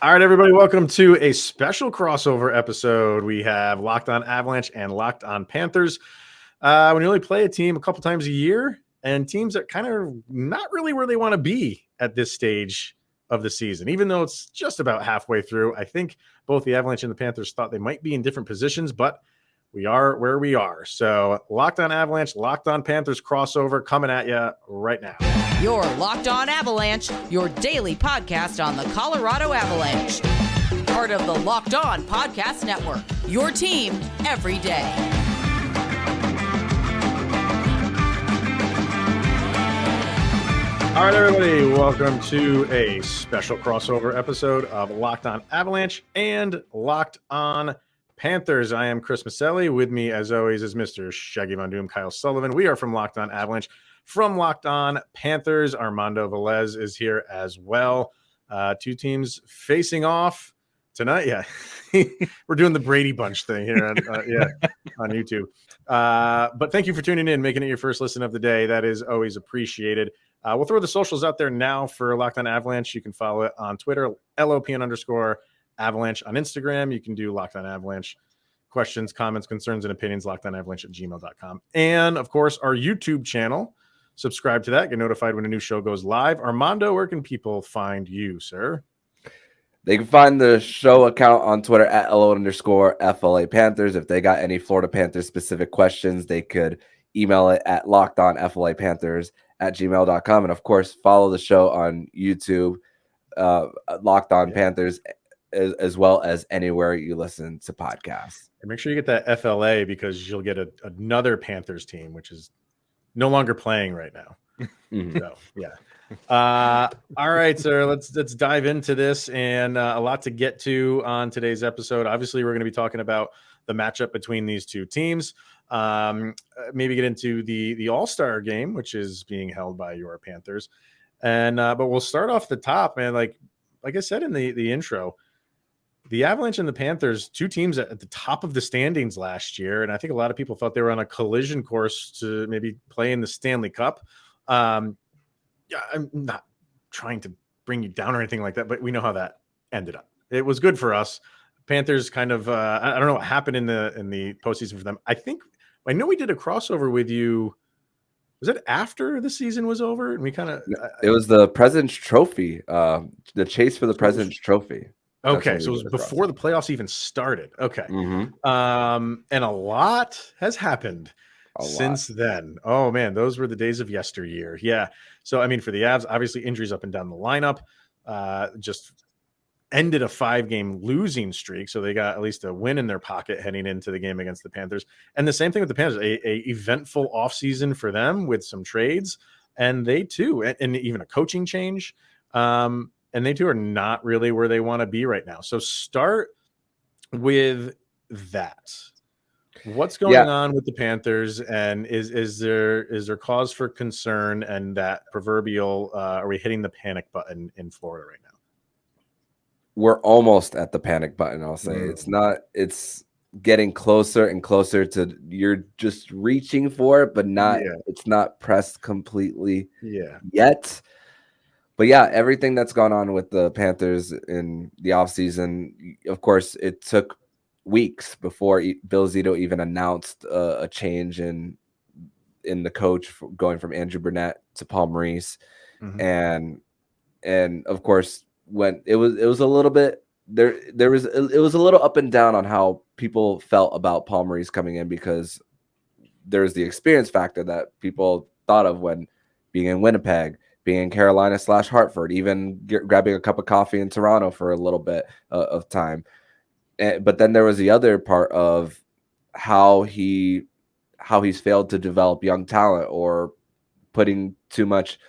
All right, everybody, welcome to a special crossover episode. We have Locked On Avalanche and Locked On Panthers. When you only play a team a couple times a year, and teams that kind of not really where they want to be at this stage of the season, even though it's just about halfway through. I think both the Avalanche and the Panthers thought they might be in different positions, but we are where we are. So Locked On Avalanche, Locked On Panthers crossover coming at you right now. Your Locked On Avalanche, your daily podcast on the Colorado Avalanche. Part of the Locked On Podcast Network, your team every day. All right, everybody, welcome to a special crossover episode of Locked On Avalanche and Locked On Panthers. I am Chris Micieli. With me, as always, is Mr. Shaggy Von Doom, Kyle Sullivan. We are from Locked On Avalanche. From Locked On Panthers, Armando Velez is here as well. Two teams facing off tonight. Yeah, we're doing the Brady Bunch thing here on, on YouTube. But thank you for tuning in, making it your first listen of the day. That is always appreciated. We'll throw the socials out there now for Locked On Avalanche. You can follow it on Twitter, LOPN_Avalanche on Instagram. You can do Locked On Avalanche questions, comments, concerns, and opinions, lockedonavalanche@gmail.com. And, of course, our YouTube channel. Subscribe to that. Get notified when a new show goes live. Armando, where can people find you, sir? They can find the show account on Twitter at LO_FLA Panthers. If they got any Florida Panthers specific questions, they could email it at lockedonflapanthers@gmail.com. And, of course, follow the show on YouTube, Locked On Panthers, as well as anywhere you listen to podcasts. And make sure you get that FLA because you'll get another Panthers team, which is no longer playing right now. Mm-hmm. So, yeah. All right, sir, let's dive into this, and a lot to get to on today's episode. Obviously, we're going to be talking about the matchup between these two teams. Maybe get into the All-Star game, which is being held by your Panthers. And but we'll start off the top, man. Like I said in the intro, the Avalanche and the Panthers, two teams at the top of the standings last year, and I think a lot of people thought they were on a collision course to maybe play in the Stanley Cup. I'm not trying to bring you down or anything like that, but we know how that ended up. It was good for us. Panthers kind of I don't know what happened in the postseason for them. I know we did a crossover with you. Was it after the season was over? And we kind of it was the President's Trophy, the chase for the President's Trophy. Okay, so it was before the playoffs even started. Okay. Mm-hmm. And a lot has happened since then. Oh, man, those were the days of yesteryear. Yeah. So, I mean, for the Avs, obviously injuries up and down the lineup, just ended a 5-game losing streak. So they got at least a win in their pocket heading into the game against the Panthers. And the same thing with the Panthers, a eventful offseason for them with some trades. And they too, and even a coaching change. And they too are not really where they want to be right now. So start with that. What's going on with the Panthers, and is there cause for concern, and that proverbial are we hitting the panic button in Florida right now? We're almost at the panic button, I'll say. It's getting closer and closer to, you're just reaching for it, but it's not pressed completely yet. But yeah, everything that's gone on with the Panthers in the offseason, of course, it took weeks before Bill Zito even announced a change in the coach going from Andrew Burnett to Paul Maurice. Mm-hmm. And of course, when it was a little bit it was a little up and down on how people felt about Paul Maurice coming in, because there's the experience factor that people thought of when being in Winnipeg, being in Carolina / Hartford, even grabbing a cup of coffee in Toronto for a little bit of time. But then there was the other part of how he's failed to develop young talent, or putting too much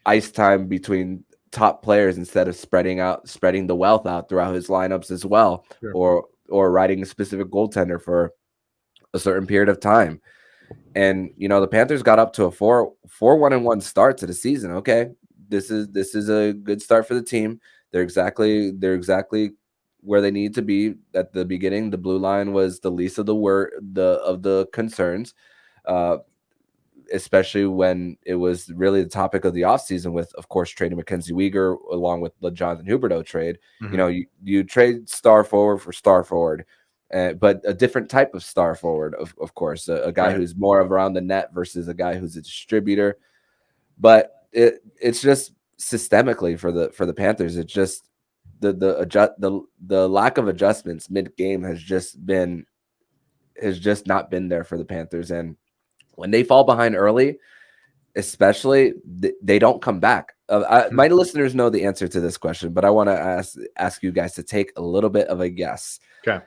ice time between top players instead of spreading the wealth out throughout his lineups as well, or riding a specific goaltender for a certain period of time. And, the Panthers got up to a 4-1-1 start to the season. Okay, this is a good start for the team. They're exactly where they need to be at the beginning. The blue line was the least of the concerns. especially when it was really the topic of the offseason with, of course, trading Mackenzie Weegar along with the Jonathan Huberdeau trade. Mm-hmm. You trade star forward for star forward, but a different type of star forward, of course, a guy who's more of around the net versus a guy who's a distributor. But it's just systemically for the Panthers. It's just the lack of adjustments mid game has just not been there for the Panthers. And when they fall behind early, especially, they don't come back. My listeners know the answer to this question, but I want to ask you guys to take a little bit of a guess. Okay.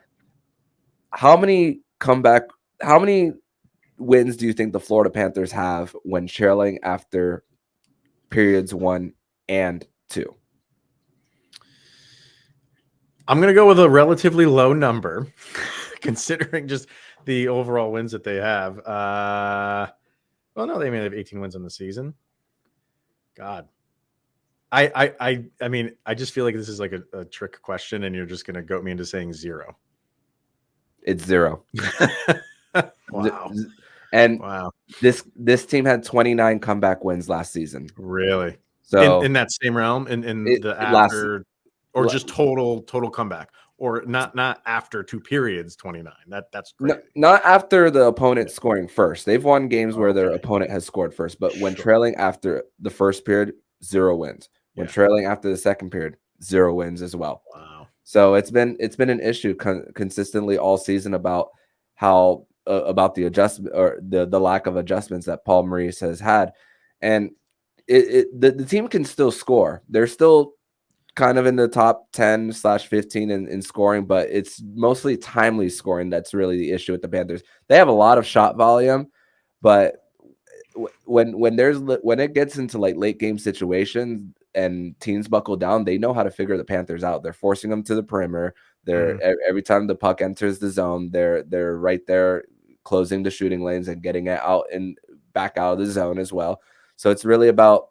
How many wins do you think the Florida Panthers have when trailing after periods 1 and 2? I'm going to go with a relatively low number, considering just the overall wins that they have. Well, no, they may have 18 wins on the season. God. I mean, I just feel like this is like a trick question, and you're just going to goat me into saying 0. It's 0. Wow. And wow. This team had 29 comeback wins last season. Really? So in that same realm, just total comeback, or not after 2 periods, 29. That's crazy. Not after the opponent scoring first. They've won games where their opponent has scored first, but when trailing after the first period, 0 wins. When trailing after the second period, 0 wins as well. Wow. So it's been an issue consistently all season about how about the adjustment or the lack of adjustments that Paul Maurice has had, and the team can still score. They're still kind of in the top 10/15 in scoring, but it's mostly timely scoring that's really the issue with the Panthers. They have a lot of shot volume, but when it gets into like late game situations and teams buckle down, they know how to figure the Panthers out. They're forcing them to the perimeter. They're every time the puck enters the zone, they're right there closing the shooting lanes and getting it out and back out of the zone as well. So it's really about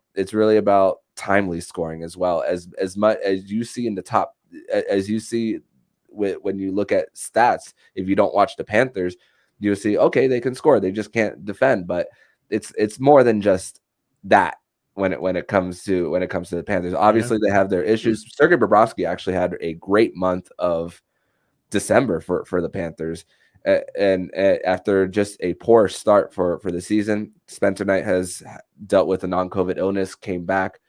timely scoring as well, as much as you see in the top, as you see when you look at stats. If you don't watch the Panthers, you'll see, okay, they can score, they just can't defend. But it's more than just that when it comes to the Panthers. Obviously, they have their issues. Sergei Bobrovsky actually had a great month of December for the Panthers. And after just a poor start for the season, Spencer Knight has dealt with a non-COVID illness, came back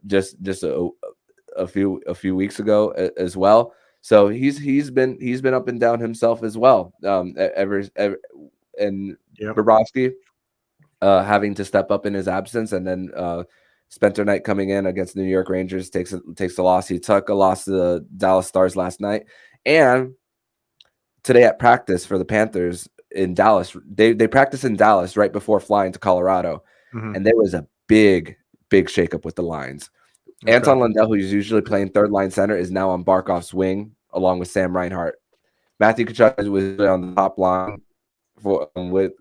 just a few weeks ago as well. So he's been up and down himself as well. Bobrovsky having to step up in his absence, and then Spencer Knight coming in against the New York Rangers takes a loss. He took a loss to the Dallas Stars last night, and today at practice for the Panthers in Dallas, they practiced in Dallas right before flying to Colorado, and there was a big shakeup with the lines. Okay. Anton Lundell, who's usually playing third line center, is now on Barkov's wing along with Sam Reinhart. Matthew Tkachuk was on the top line with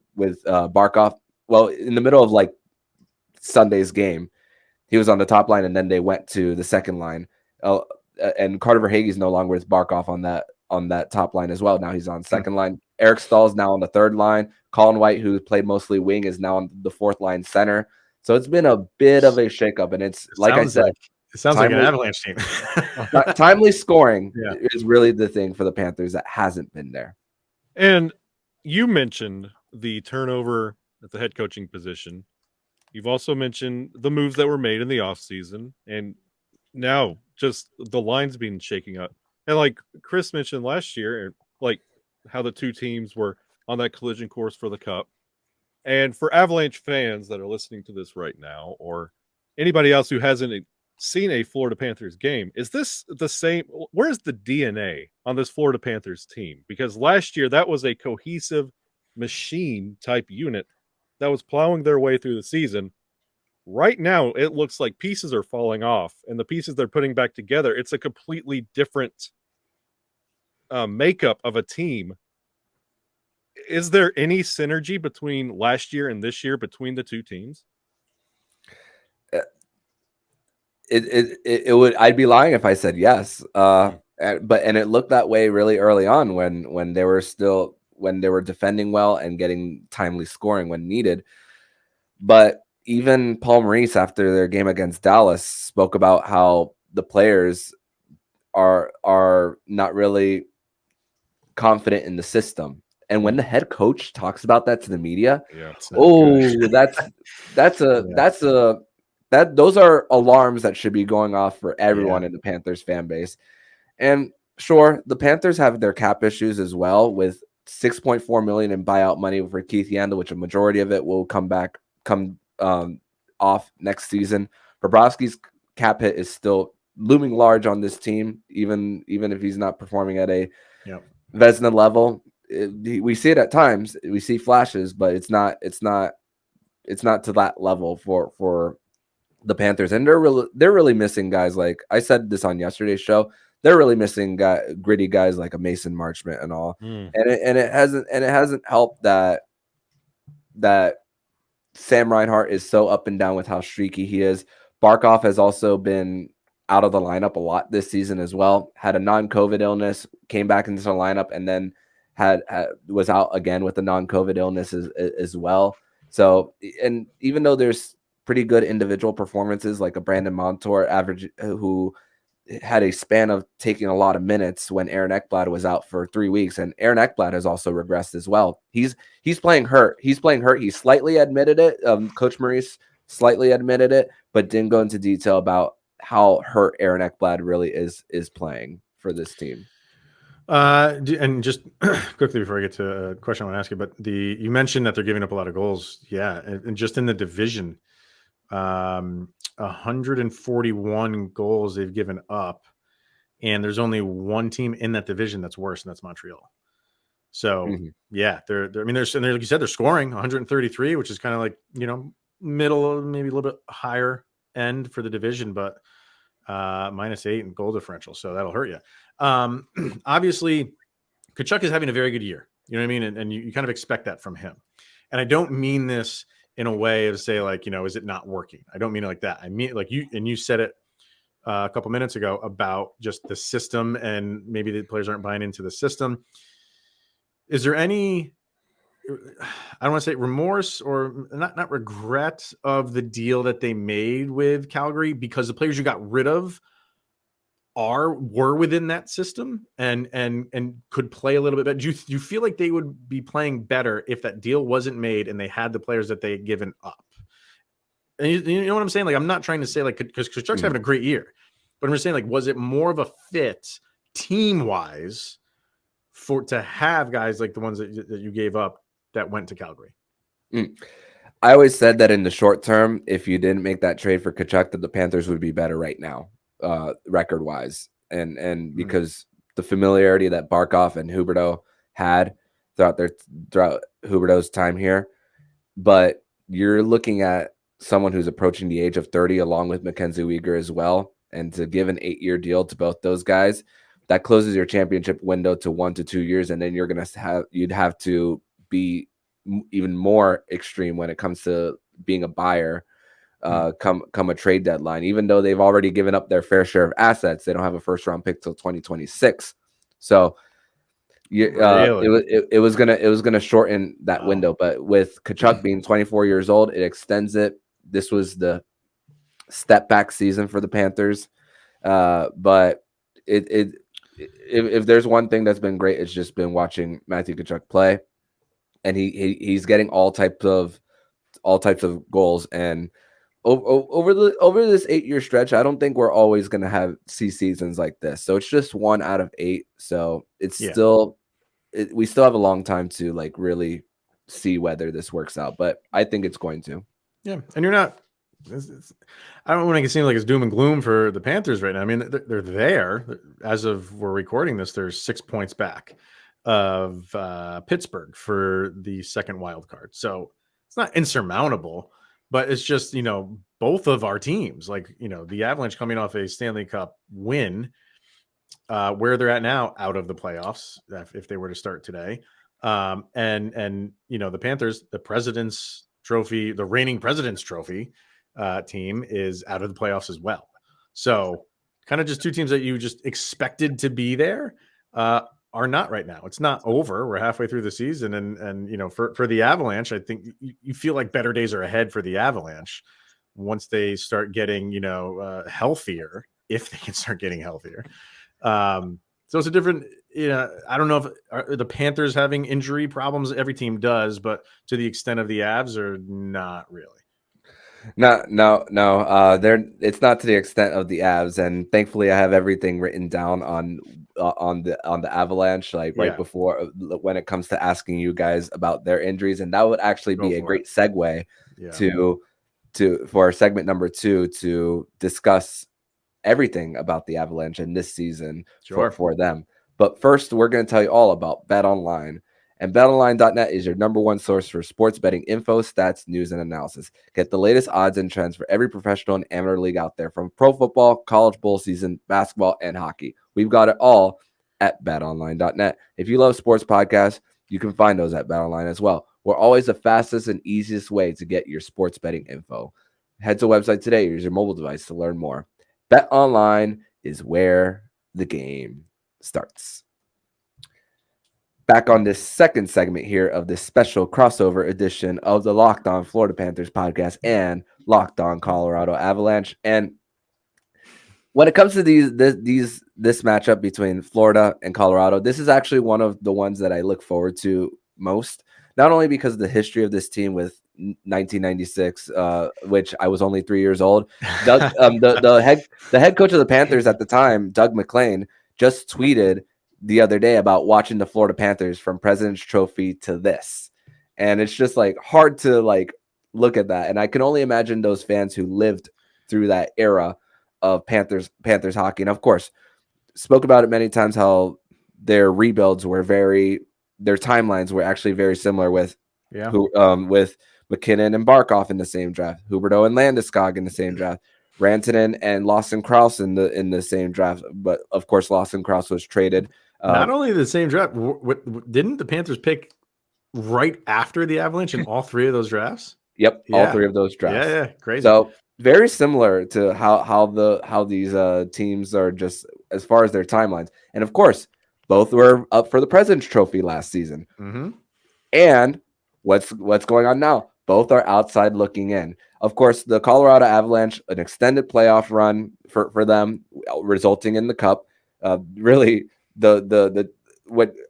Barkov. Well, in the middle of like Sunday's game, he was on the top line, and then they went to the second line. And Carter Verhaeghe's no longer with Barkov on that top line as well. Now he's on second line. Eric Stahl's now on the third line. Colin White, who played mostly wing, is now on the fourth line center. So it's been a bit of a shakeup, and it sounds like an Avalanche team. Timely scoring is really the thing for the Panthers that hasn't been there. And you mentioned the turnover at the head coaching position. You've also mentioned the moves that were made in the offseason, and now just the lines being shaking up. And like Chris mentioned last year, like how the two teams were on that collision course for the Cup. And for Avalanche fans that are listening to this right now, or anybody else who hasn't seen a Florida Panthers game, is this the same? Where's the DNA on this Florida Panthers team? Because last year that was a cohesive machine type unit that was plowing their way through the season. Right now, it looks like pieces are falling off, and the pieces they're putting back together, it's a completely different makeup of a team. Is there any synergy between last year and this year between the two teams? It would. I'd be lying if I said yes. But it looked that way really early on when they were defending well and getting timely scoring when needed. But even Paul Maurice, after their game against Dallas, spoke about how the players are not really confident in the system. And when the head coach talks about that to the media, those are alarms that should be going off for everyone in the Panthers fan base. And sure, the Panthers have their cap issues as well, with $6.4 million in buyout money for Keith Yandel, which a majority of it will come off next season. Bobrovsky's cap hit is still looming large on this team, even if he's not performing at a Vezina level. We see it at times. We see flashes, but it's not to that level for the Panthers. And they're really missing guys. Like I said this on yesterday's show, they're really missing gritty guys like a Mason Marchment and all. And it hasn't helped that Sam Reinhart is so up and down with how streaky he is. Barkov has also been out of the lineup a lot this season as well. Had a non-COVID illness, came back into the lineup, and then was out again with a non-COVID illness as well. So, and even though there's pretty good individual performances like a Brandon Montour who had a span of taking a lot of minutes when Aaron Ekblad was out for 3 weeks, and Aaron Ekblad has also regressed as well. He's playing hurt. He slightly admitted it. Coach Maurice slightly admitted it, but didn't go into detail about how hurt Aaron Ekblad really is playing for this team. And just quickly before I get to a question I want to ask you, but you mentioned that they're giving up a lot of goals. Yeah. And just in the division, 141 goals they've given up, and there's only one team in that division that's worse, and that's Montreal. So yeah, they're like you said, they're scoring 133, which is kind of like, middle, maybe a little bit higher end for the division, but -8 in goal differential. So that'll hurt you. Obviously Tkachuk is having a very good year. You know what I mean? And you kind of expect that from him. And I don't mean this in a way of say like, is it not working? I don't mean it like that. I mean, like you said it a couple minutes ago about just the system, and maybe the players aren't buying into the system. Is there any, I don't want to say remorse or not regret of the deal that they made with Calgary, because the players you got rid of were within that system and could play a little bit better? Do you feel like they would be playing better if that deal wasn't made and they had the players that they had given up? And you know what I'm saying? Like, I'm not trying to say like, because Tkachuk's having a great year, but I'm just saying like, was it more of a fit team wise to have guys like the ones that you gave up that went to Calgary? I always said that in the short term, if you didn't make that trade for Tkachuk, that the Panthers would be better right now, record wise, and because the familiarity that Barkov and Huberdeau had throughout Huberdeau's time here. But you're looking at someone who's approaching the age of 30, along with Mackenzie Weegar as well, and to give an 8-year deal to both those guys, that closes your championship window to 1 to 2 years, and then you'd have to be even more extreme when it comes to being a buyer come a trade deadline. Even though they've already given up their fair share of assets, they don't have a first round pick till 2026. So it was gonna shorten that window. But with Tkachuk being 24 years old, it extends it. This was the step back season for the Panthers, but if there's one thing that's been great, it's just been watching Matthew Tkachuk play, and he's getting all types of goals. And over this 8-year stretch, I don't think we're always going to see seasons like this. So it's just 1 out of 8. So it's we still have a long time to like really see whether this works out, but I think it's going to. Yeah. And you're not, I don't want to make it seem like it's doom and gloom for the Panthers right now. I mean, they're there. As of we're recording this, they're 6 points back of Pittsburgh for the second wild card. So it's not insurmountable, but it's just, both of our teams, like, the Avalanche coming off a Stanley Cup win, where they're at now out of the playoffs, if they were to start today. And the Panthers, the President's Trophy, the reigning President's Trophy team is out of the playoffs as well. So kind of just two teams that you just expected to be there. are not right now. It's not over. We're halfway through the season, and you know, for the Avalanche, I think you feel like better days are ahead for the Avalanche once they start getting, you know, healthier, if they can start getting healthier. So it's a different, you know, I don't know if are the Panthers having injury problems. Every team does, but to the extent of the Avs, or not really. No. It's not to the extent of the Avs, and thankfully, I have everything written down on the Avalanche, like right before when it comes to asking you guys about their injuries, and that would actually be a great segue to for our segment number 2 to discuss everything about the Avalanche in this season for them. But first, we're going to tell you all about BetOnline. And BetOnline.net is your number one source for sports betting info, stats, news, and analysis. Get the latest odds and trends for every professional and amateur league out there, from pro football, college bowl season, basketball, and hockey. We've got it all at BetOnline.net. If you love sports podcasts, you can find those at BetOnline as well. We're always the fastest and easiest way to get your sports betting info. Head to the website today or use your mobile device to learn more. BetOnline is where the game starts. Back on this second segment here of this special crossover edition of the Locked On Florida Panthers podcast and Locked On Colorado Avalanche. And when it comes to this matchup between Florida and Colorado, this is actually one of the ones that I look forward to most, not only because of the history of this team with 1996, which I was only 3 years old. Doug, the head coach of the Panthers at the time, Doug McClain, just tweeted the other day about watching the Florida Panthers from President's Trophy to this. And it's just like hard to like look at that. And I can only imagine those fans who lived through that era of Panthers hockey. And of course, spoke about it many times how their rebuilds were their timelines were actually very similar with McKinnon and Barkov in the same draft, Huberdeau and Landeskog in the same draft, Rantanen and Lawson Krause in the same draft. But of course, Lawson Krause was traded. Not only the same draft, didn't the Panthers pick right after the Avalanche in all three of those drafts? Yep, all three of those drafts. Yeah, crazy. So very similar to how these teams are just as far as their timelines. And of course, both were up for the President's Trophy last season. Mm-hmm. And what's going on now? Both are outside looking in. Of course, the Colorado Avalanche, an extended playoff run for them, resulting in the Cup. Really,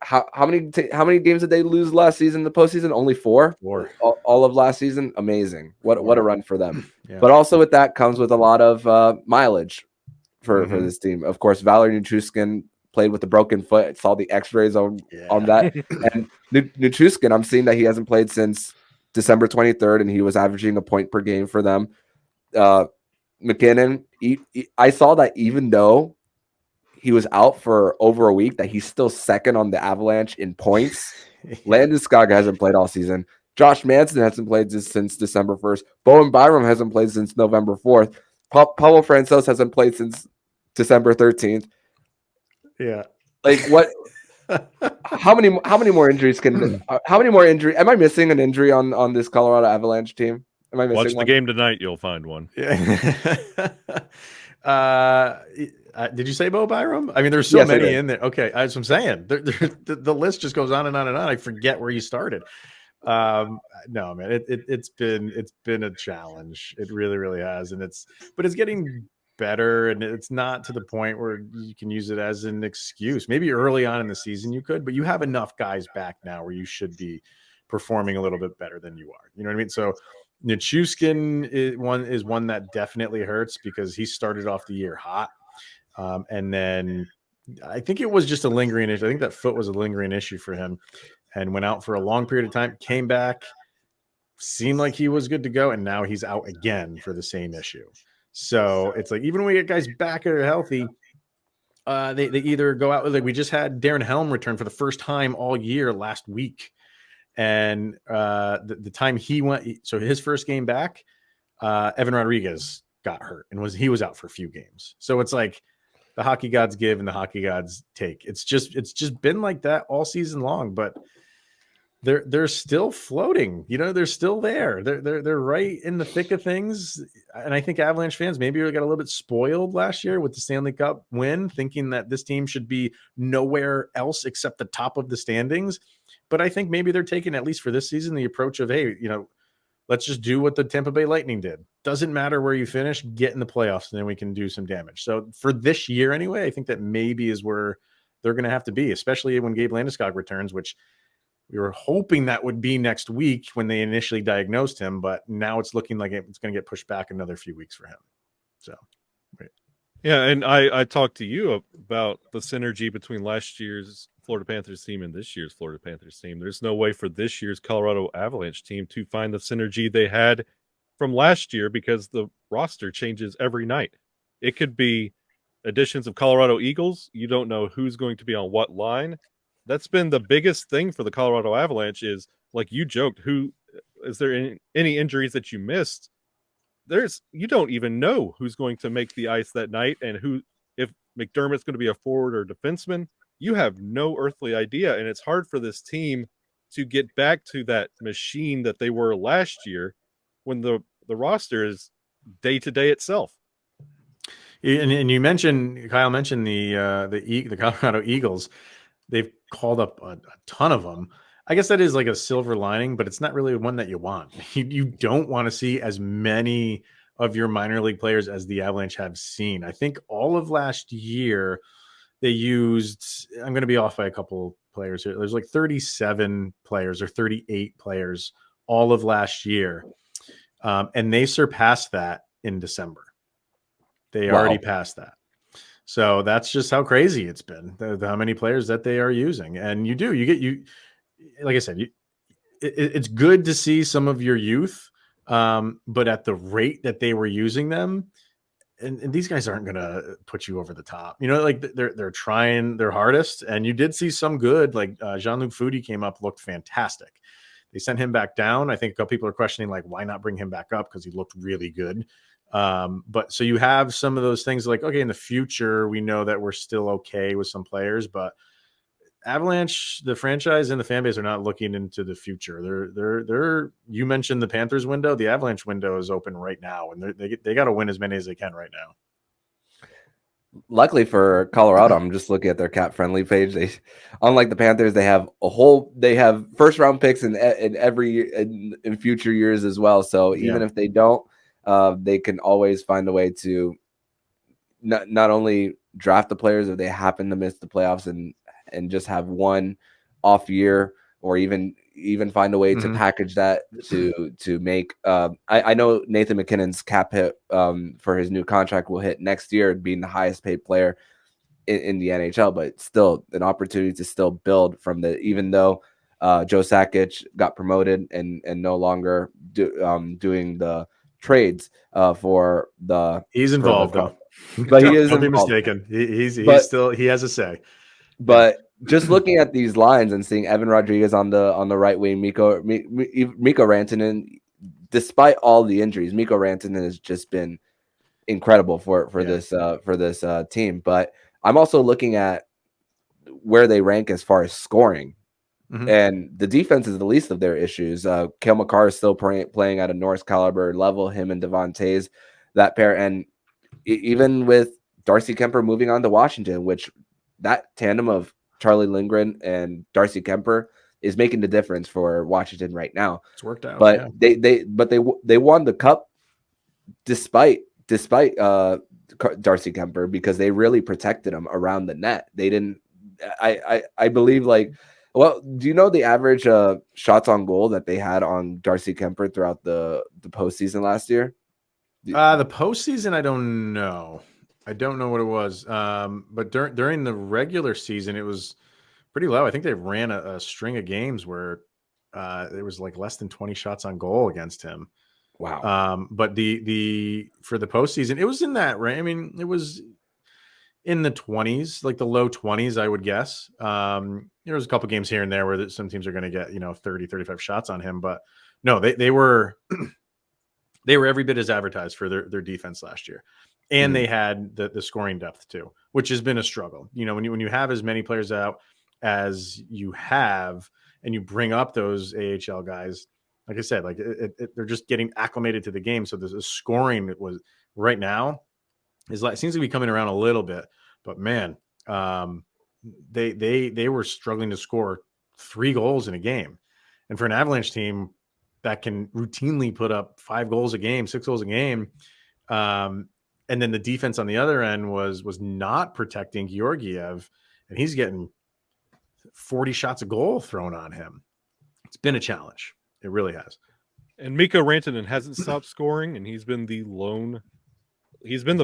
how many games did they lose last season? The postseason, only 4. All of last season, amazing. What a run for them. Yeah. But also with that comes with a lot of mileage for this team. Of course, Valeri Nichushkin played with a broken foot. I saw the X-rays on that. And Nichushkin, I'm seeing that he hasn't played since December 23rd, and he was averaging a point per game for them. McKinnon, I saw that even though he was out for over a week, that he's still second on the Avalanche in points. Landeskog hasn't played all season. Josh Manson hasn't played since December 1st. Bowen Byram hasn't played since November 4th. Paulo Francouz hasn't played since December 13th. Yeah. Like what? How many more injuries am I missing an injury on this Colorado Avalanche team? Am I missing Watch the game tonight, you'll find one. Yeah. Did you say Bo Byram? I mean, there's so many in there. Okay, that's what I'm saying. The list just goes on and on and on. I forget where you started. No, man, it's been a challenge. It really, really has, but it's getting better, and it's not to the point where you can use it as an excuse. Maybe early on in the season you could, but you have enough guys back now where you should be performing a little bit better than you are. You know what I mean? So Nichushkin is one that definitely hurts because he started off the year hot. And then I think it was just a lingering issue. I think that foot was a lingering issue for him and went out for a long period of time, came back, seemed like he was good to go, and now he's out again for the same issue. So it's like, even when we get guys back that are healthy, they either go out, like we just had Darren Helm return for the first time all year last week. And the time he went, so his first game back, Evan Rodriguez got hurt and he was out for a few games. So it's like the hockey gods give and the hockey gods take. It's just been like that all season long. But they're still floating. They're still there. They're right in the thick of things. And I think Avalanche fans maybe got a little bit spoiled last year with the Stanley Cup win, thinking that this team should be nowhere else except the top of the standings. But I think maybe they're taking, at least for this season, the approach of, hey, let's just do what the Tampa Bay Lightning did. Doesn't matter where you finish, get in the playoffs, and then we can do some damage. So for this year anyway, I think that maybe is where they're going to have to be, especially when Gabe Landeskog returns, which we were hoping that would be next week when they initially diagnosed him, but now it's looking like it's going to get pushed back another few weeks for him. So, right. Yeah, and I talked to you about the synergy between last year's Florida Panthers team and this year's Florida Panthers team. There's no way for this year's Colorado Avalanche team to find the synergy they had from last year because the roster changes every night. It could be additions of Colorado Eagles. You don't know who's going to be on what line. That's been the biggest thing for the Colorado Avalanche is, like you joked, is there any injuries that you missed? You don't even know who's going to make the ice that night and if McDermott's going to be a forward or defenseman. You have no earthly idea, and it's hard for this team to get back to that machine that they were last year when the roster is day-to-day itself. And you mentioned, Kyle mentioned the Colorado Eagles. They've called up a ton of them. I guess that is like a silver lining, but it's not really one that you want. You don't want to see as many of your minor league players as the Avalanche have seen. I think all of last year they used, I'm going to be off by a couple players here. There's like 37 players or 38 players all of last year. And they surpassed that in December. They already passed that. So that's just how crazy it's been, how many players that they are using. And like I said, it's good to see some of your youth, but at the rate that they were using them, and these guys aren't going to put you over the top. Like they're trying their hardest, and you did see some good, like Jean-Luc Foudy came up, looked fantastic. They sent him back down. I think a couple people are questioning, like, why not bring him back up? Because he looked really good. But so you have some of those things like, okay, in the future, we know that we're still okay with some players, but Avalanche, the franchise and the fan base are not looking into the future. You mentioned the Panthers window. The Avalanche window is open right now, and they got to win as many as they can right now. Luckily for Colorado, I'm just looking at their cap friendly page. They, unlike the Panthers, they have first round picks in future years as well. So even if they don't, they can always find a way to not only draft the players if they happen to miss the playoffs and just have one off year, or even find a way to package that to make I know Nathan McKinnon's cap hit for his new contract will hit next year, being the highest paid player in the NHL, but still an opportunity to still build from even though Joe Sakic got promoted and no longer doing the trades for the he's involved though. But he is don't be involved. mistaken. He has a say. But just looking at these lines and seeing Evan Rodriguez on the right wing, Mikko Rantanen, despite all the injuries, Mikko Rantanen has just been incredible for this team. But I'm also looking at where they rank as far as scoring. And the defense is the least of their issues. Cale Makar is still playing at a Norris caliber level, him and Devon Toews, that pair. And even with Darcy Kemper moving on to Washington, which that tandem of Charlie Lindgren and Darcy Kemper is making the difference for Washington right now. It's worked out. But they won the cup despite Darcy Kemper, because they really protected him around the net. They didn't. I believe, like, well, do you know the average shots on goal that they had on Darcy Kemper throughout the postseason last year? The postseason, I don't know. I don't know what it was. But during the regular season, it was pretty low. I think they ran a string of games where there was like less than 20 shots on goal against him. Wow. But the for the postseason, it was in that range. I mean, it was in the 20s, like the low 20s, I would guess. There was a couple games here and there where some teams are going to get 30, 35 shots on him, but no, they were they were every bit as advertised for their defense last year. And they had the scoring depth too, which has been a struggle. When you have as many players out as you have, and you bring up those AHL guys, like I said, like they're just getting acclimated to the game. So there's a scoring that was right now is like seems to be coming around a little bit, but man, they were struggling to score 3 goals in a game, and for an Avalanche team that can routinely put up 5 goals a game, 6 goals a game, and then the defense on the other end was not protecting Georgiev, and he's getting 40 shots a goal thrown on him. It's been a challenge. It really has. And Mikko Rantanen hasn't stopped scoring, and he's been the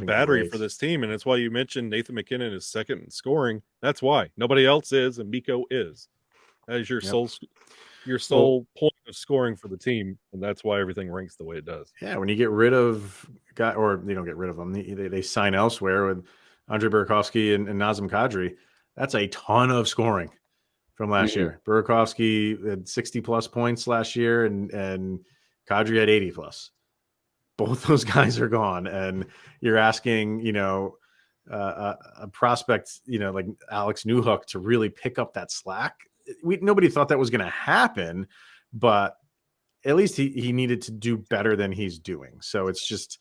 battery for this team. And that's why you mentioned Nathan McKinnon is second in scoring. That's why. Nobody else is, and Mikko is. That is your sole point of scoring for the team, and that's why everything ranks the way it does. Yeah, when you get rid of guy, or they don't get rid of them, they sign elsewhere with Andre Burakovsky and Nazem Kadri. That's a ton of scoring from last year. Burakovsky had 60+ points last year, and Kadri had 80+. Both those guys are gone, and you're asking, a prospect, like Alex Newhook to really pick up that slack. Nobody thought that was going to happen, but at least he needed to do better than he's doing. So it's just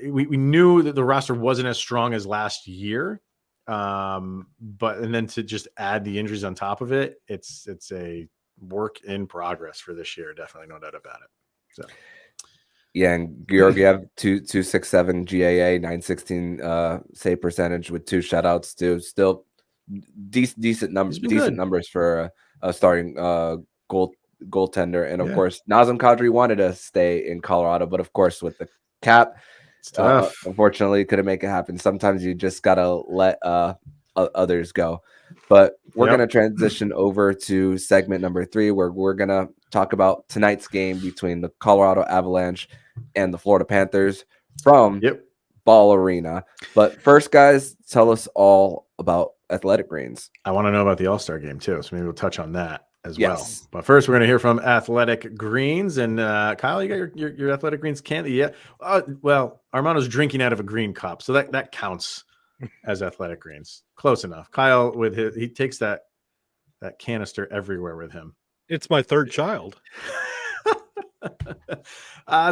we knew that the roster wasn't as strong as last year, and then to just add the injuries on top of it, it's a work in progress for this year. Definitely, no doubt about it. So. Yeah, and Georgiev 267 GAA 916 save percentage with 2 shutouts too. Still decent numbers for a starting goaltender. And of course, Nazem Kadri wanted to stay in Colorado, but of course with the cap, it's tough. Unfortunately, couldn't make it happen. Sometimes you just gotta let others go. But we're gonna transition over to segment number 3, where we're gonna talk about tonight's game between the Colorado Avalanche and the Florida Panthers from Ball Arena. But first, guys, tell us all about Athletic Greens. I want to know about the All-Star game too, so maybe we'll touch on that as well. But first, we're going to hear from Athletic Greens. And Kyle, you got your Athletic Greens can? Yeah. Well, Armando's drinking out of a green cup, so that counts as Athletic Greens. Close enough. Kyle, he takes that canister everywhere with him. It's my third child.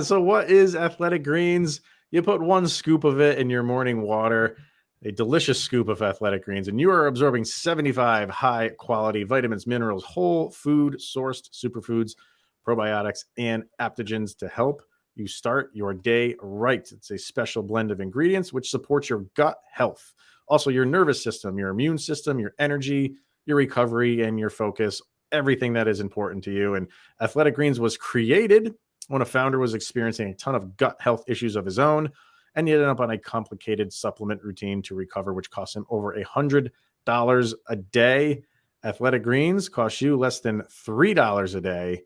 So what is Athletic Greens? You put 1 scoop of it in your morning water, a delicious scoop of Athletic Greens, and you are absorbing 75 high-quality vitamins, minerals, whole food sourced superfoods, probiotics, and adaptogens to help you start your day right. It's a special blend of ingredients which supports your gut health, also your nervous system, your immune system, your energy, your recovery, and your focus, everything that is important to you. And Athletic Greens was created when a founder was experiencing a ton of gut health issues of his own, and he ended up on a complicated supplement routine to recover, which cost him over $100 a day. Athletic Greens cost you less than $3 a day,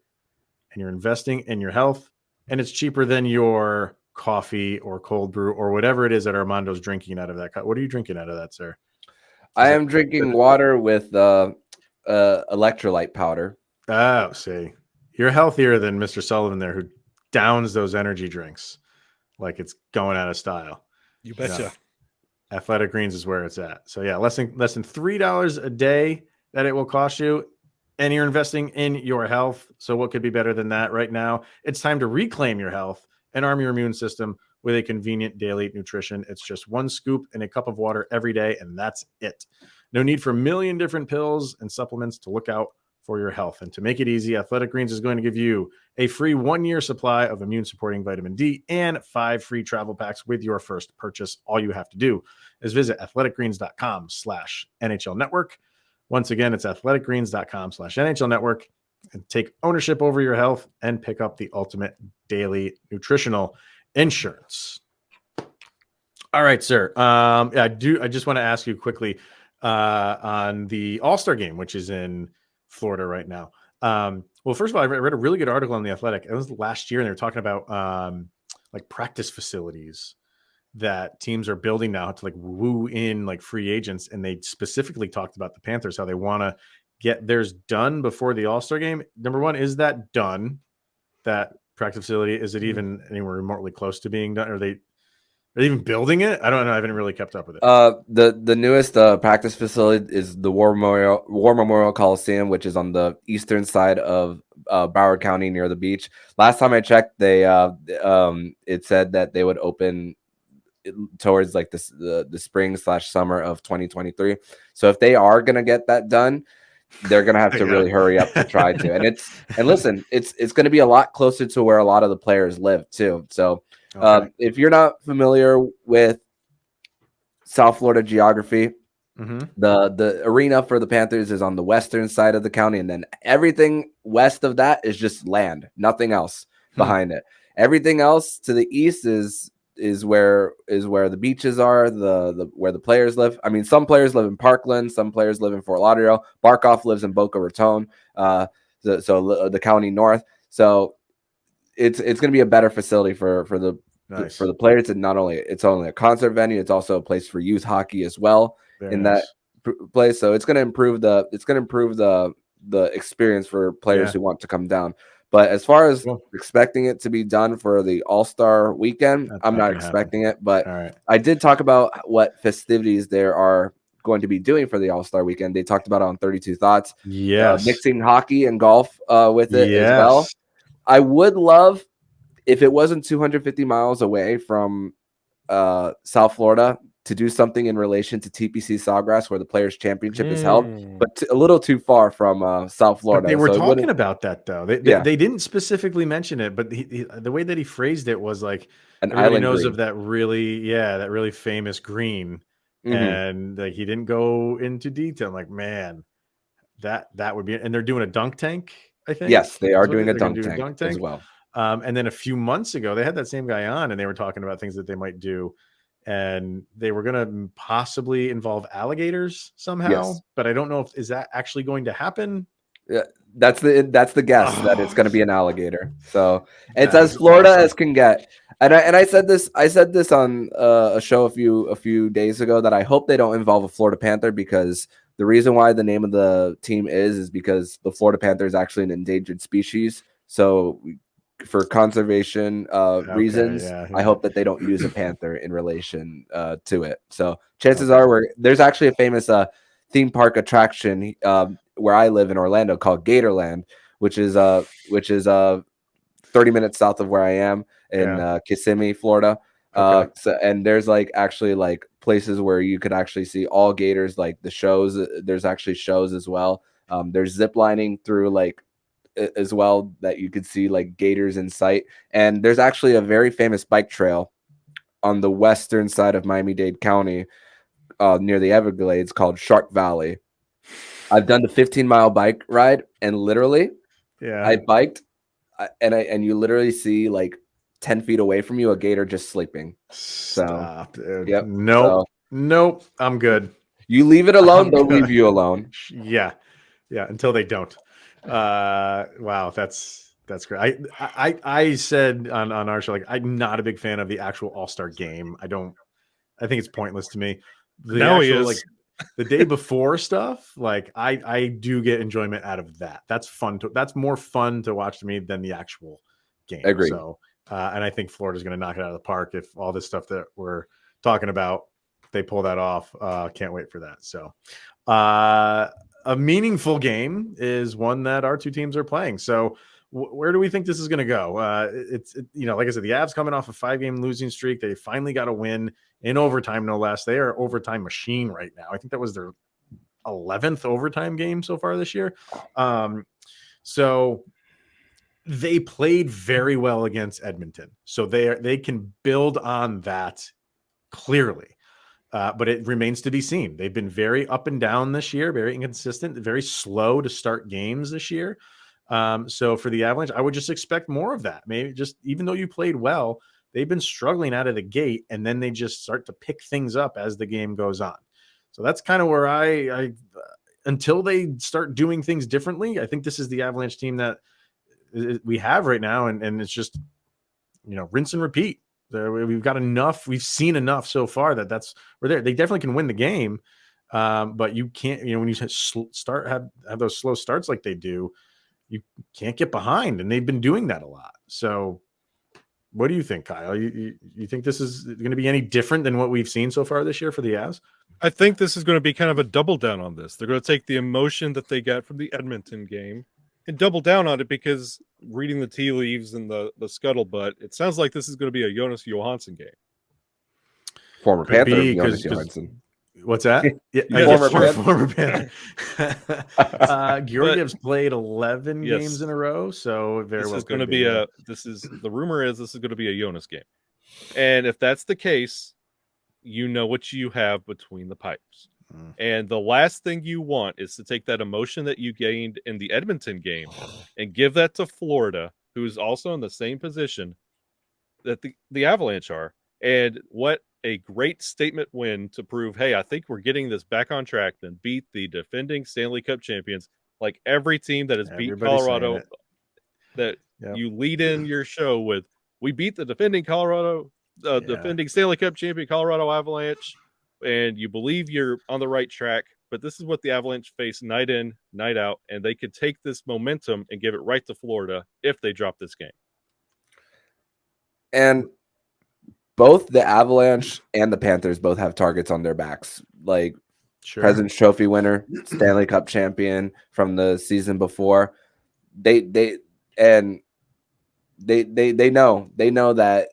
and you're investing in your health, and it's cheaper than your coffee or cold brew or whatever it is that Armando's drinking out of that cup. What are you drinking out of that, sir? I am drinking water with electrolyte powder. Oh, see, you're healthier than Mr. Sullivan there, who downs those energy drinks like it's going out of style. You betcha. Athletic Greens is where it's at. So yeah, less than $3 a day that it will cost you, and you're investing in your health. So what could be better than that right now? It's time to reclaim your health and arm your immune system with a convenient daily nutrition. It's just 1 scoop in a cup of water every day, and that's it. No need for a million different pills and supplements to look out for your health. And to make it easy, Athletic Greens is going to give you a free 1-year supply of immune-supporting vitamin D and 5 free travel packs with your first purchase. All you have to do is visit athleticgreens.com/NHL Network. Once again, it's athleticgreens.com/NHL Network, and take ownership over your health and pick up the ultimate daily nutritional insurance. All right, sir. I just want to ask you quickly on the All-Star game, which is in Florida right now. Well, first of all, I read a really good article on The Athletic. It was last year, and they were talking about like practice facilities that teams are building now to like woo in like free agents. And they specifically talked about the Panthers, how they want to get theirs done before the All-Star game. Number one, is that done? That practice facility, is it even anywhere remotely close to being done? Or Are they even building it? I don't know. I haven't really kept up with it. The newest practice facility is the War Memorial Coliseum, which is on the eastern side of Broward County near the beach. Last time I checked, they it said that they would open towards like the spring/summer of 2023. So if they are gonna get that done, they're gonna have to really hurry up to try to. And listen, it's gonna be a lot closer to where a lot of the players live too. So if you're not familiar with South Florida geography, the arena for the Panthers is on the western side of the county, and then everything west of that is just land, nothing else behind it. Everything else to the east is where the beaches are, the where the players live. I mean, some players live in Parkland, some players live in Fort Lauderdale. Barkov lives in Boca Raton, so the county north. So it's going to be a better facility for the players. And not only it's only a concert venue, it's also a place for youth hockey as well. Very nice. That place. So it's going to improve the experience for players who want to come down. But as far as expecting it to be done for the All-Star weekend, I'm not expecting it. But I did talk about what festivities there are going to be doing for the All-Star weekend. They talked about it on 32 Thoughts. Mixing hockey and golf with it as well. I would love if it wasn't 250 miles away from South Florida to do something in relation to TPC Sawgrass, where the Players Championship is held, but a little too far from South Florida. But they were talking about that though. They didn't specifically mention it, but the way that he phrased it was like everybody knows green. Of that really famous green, and like he didn't go into detail. I'm like, man, that would be. And they're doing a dunk tank, I think. Yes, they are doing a dunk tank as well. And then a few months ago, they had that same guy on, and they were talking about things that they might do. And they were going to possibly involve alligators somehow, but I don't know is that actually going to happen. Yeah, that's the guess that it's going to be an alligator. So it's as Florida as can get. And I said this on a show a few days ago that I hope they don't involve a Florida Panther, because the reason why the name of the team is because the Florida Panther is actually an endangered species. So for conservation reasons, I hope that they don't use a panther in relation to it. So chances are there's actually a famous theme park attraction where I live in Orlando called Gatorland, which is 30 minutes south of where I am in Kissimmee, Florida. And there's actually places where you could actually see all gators, like the shows. There's actually shows as well. There's zip lining through as well that you could see gators in sight. And there's actually a very famous bike trail on the western side of Miami-Dade County near the Everglades called Shark Valley. I've done the 15-mile bike ride, and literally I biked and you literally see 10 feet away from you a gator just sleeping. Stop, dude. Yep. Nope. I'm good. You leave it alone, they'll leave you alone. Yeah, until they don't. Wow, that's great. I said on our show, I'm not a big fan of the actual All-Star game. I think it's pointless to me. The day before stuff, I do get enjoyment out of that. That's more fun to watch to me than the actual game. Agreed. So and I think Florida's going to knock it out of the park if all this stuff that we're talking about, they pull that off. Can't wait for that. So a meaningful game is one that our two teams are playing. So where do we think this is going to go? It's like I said, the Avs coming off a 5-game losing streak. They finally got a win in overtime, no less. They are an overtime machine right now. I think that was their 11th overtime game so far this year. So they played very well against Edmonton. So they can build on that clearly. But it remains to be seen. They've been very up and down this year, very inconsistent, very slow to start games this year. So for the Avalanche, I would just expect more of that. Maybe just even though you played well, they've been struggling out of the gate, and then they just start to pick things up as the game goes on. So that's kind of where I until they start doing things differently, I think this is the Avalanche team that we have right now, and it's just rinse and repeat. We've got enough. We've seen enough so far that's we're there. They definitely can win the game, but you can't. When you have those slow starts like they do, you can't get behind, and they've been doing that a lot. So What do you think, Kyle? You think this is going to be any different than what we've seen so far this year for the Avs? I think this is going to be kind of a double down on this. They're going to take the emotion that they got from the Edmonton game and double down on it, because reading the tea leaves and the scuttlebutt, it sounds like this is going to be a Jonas Johansson game. Former Could Panther be, Jonas Johansson. What's that? Former Panther. Georgiev's played 11 games in a row, so this is going to be the rumor is this is going to be a Jonas game. And if that's the case, you know what you have between the pipes. And the last thing you want is to take that emotion that you gained in the Edmonton game and give that to Florida, who's also in the same position that the Avalanche are. And what a great statement win to prove, hey, I think we're getting this back on track, then beat the defending Stanley Cup champions. Like every team that has beat Colorado, that you lead in your show with, we beat the defending defending Stanley Cup champion Colorado Avalanche, and you believe you're on the right track. But this is what the Avalanche face night in, night out, and they could take this momentum and give it right to Florida if they drop this game. And both the Avalanche and the Panthers both have targets on their backs, like President's Trophy winner, Stanley Cup champion from the season before. They know that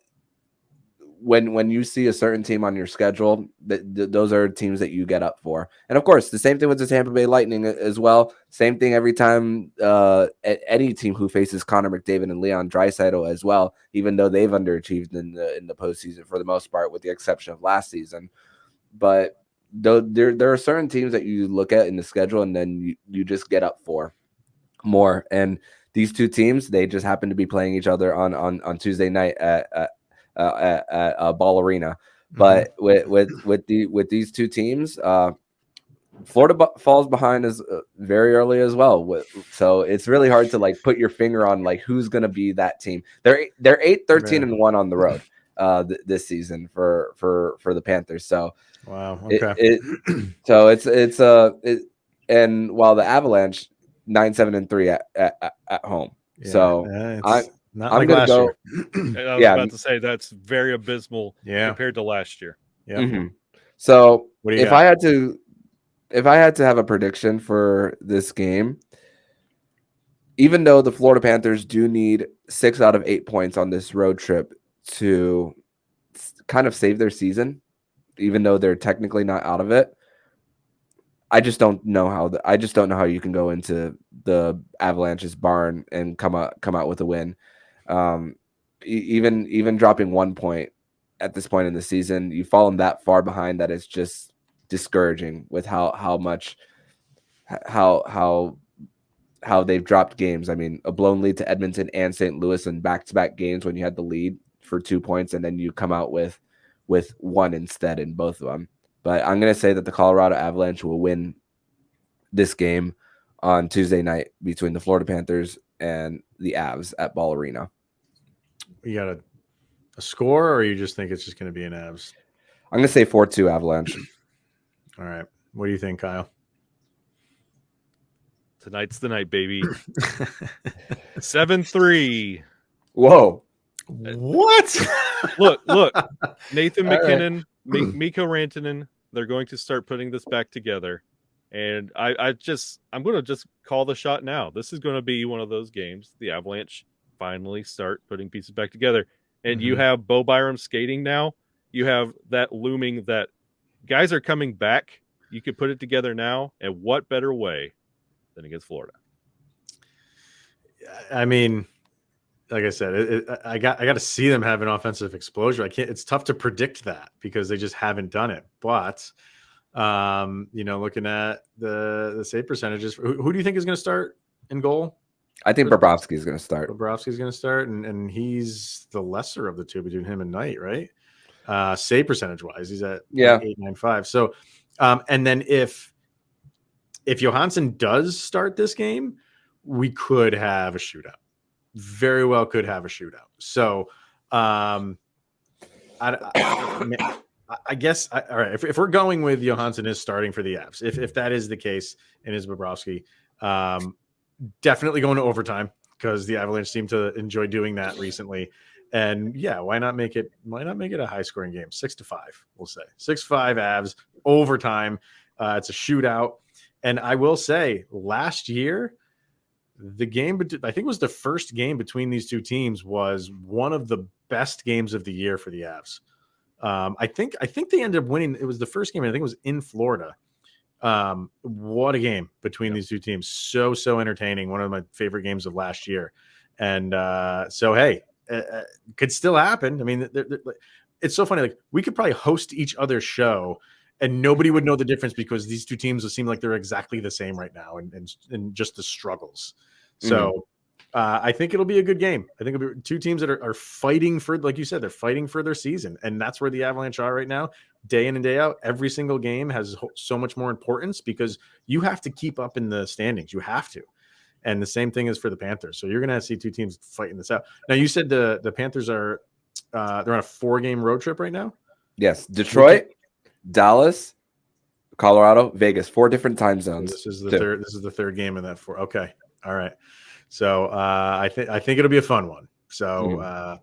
when you see a certain team on your schedule, those are teams that you get up for. And of course, the same thing with the Tampa Bay Lightning as well. Same thing every time any team who faces Connor McDavid and Leon Draisaitl as well, even though they've underachieved in the postseason for the most part, with the exception of last season. But there are certain teams that you look at in the schedule and then you just get up for more. And these two teams, they just happen to be playing each other on Tuesday night at Ball Arena. But with these two teams, Florida falls behind as very early as well. So it's really hard to like put your finger on like who's going to be that team. They're 8-13-1 on the road this season for the Panthers. So wow, okay. And while the Avalanche 9-7-3 at home. Yeah, so I'm going to go. I was about to say that's very abysmal compared to last year. Yeah. Mm-hmm. So if I had to have a prediction for this game, even though the Florida Panthers do need 6 out of 8 points on this road trip to kind of save their season, even though they're technically not out of it, I just don't know how you can go into the Avalanche's barn and come out with a win. Even dropping 1 point at this point in the season, you've fallen that far behind that it's just discouraging with how they've dropped games. I mean, a blown lead to Edmonton and St. Louis in back-to-back games when you had the lead for 2 points, and then you come out with one instead in both of them. But I'm going to say that the Colorado Avalanche will win this game on Tuesday night between the Florida Panthers and the Avs at Ball Arena. You got a score, or you just think it's just going to be an Avs? I'm going to say 4-2 Avalanche. All right. What do you think, Kyle? Tonight's the night, baby. 7-3. Whoa. What? Look. Nathan McKinnon, Mikko Rantanen, they're going to start putting this back together. And I'm going to just call the shot now. This is going to be one of those games. The Avalanche finally start putting pieces back together. And you have Bo Byram skating now. You have that looming that guys are coming back. You could put it together now. And what better way than against Florida? I mean, like I said, I got to see them have an offensive explosion. It's tough to predict that because they just haven't done it. But looking at the save percentages, who do you think is going to start in goal? I think Bobrovsky is going to start. Bobrovsky is going to start, and he's the lesser of the two between him and Knight, right? Save percentage wise, he's at 8.95. So, and then if Johansson does start this game, we could have a shootout. Very well could have a shootout. So, I guess all right. If we're going with Johansson is starting for the Avs, if that is the case, and is Bobrovsky, definitely going to overtime because the Avalanche seem to enjoy doing that recently. And yeah, why not make it a high scoring game? 6-5, we'll say 6-5 Avs overtime. It's a shootout. And I will say last year, the game, I think it was the first game between these two teams, was one of the best games of the year for the Avs. I think they ended up winning. It was the first game. I think it was in Florida. What a game between these two teams. So entertaining. One of my favorite games of last year. And so, hey, could still happen. I mean, it's so funny. Like, we could probably host each other's show and nobody would know the difference because these two teams would seem like they're exactly the same right now and just the struggles. So I think it'll be a good game. I think it'll be two teams that are fighting for, like you said, they're fighting for their season. And that's where the Avalanche are right now, day in and day out. Every single game has so much more importance because you have to keep up in the standings. You have to. And the same thing is for the Panthers. So you're going to see two teams fighting this out. Now, you said the Panthers are they're on a 4-game road trip right now? Yes. Detroit, Dallas, Colorado, Vegas, 4 different time zones. This is the third. This is the third game in that 4. Okay. All right. So I think it'll be a fun one. So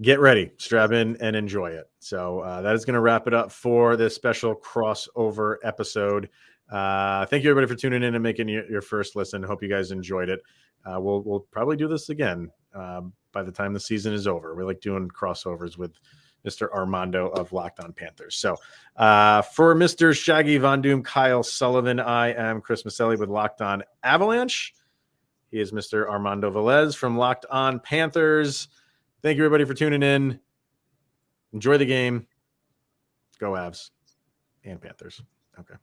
get ready, strap in, and enjoy it. So that is going to wrap it up for this special crossover episode. Thank you everybody for tuning in and making your first listen. Hope you guys enjoyed it. We'll probably do this again by the time the season is over. We like doing crossovers with Mr. Armando of Locked On Panthers. So for Mr. Shaggy Von Doom, Kyle Sullivan, I am Chris Micieli with Locked On Avalanche. He is Mr. Armando Velez from Locked On Panthers. Thank you everybody for tuning in. Enjoy the game. Go Avs and Panthers. Okay.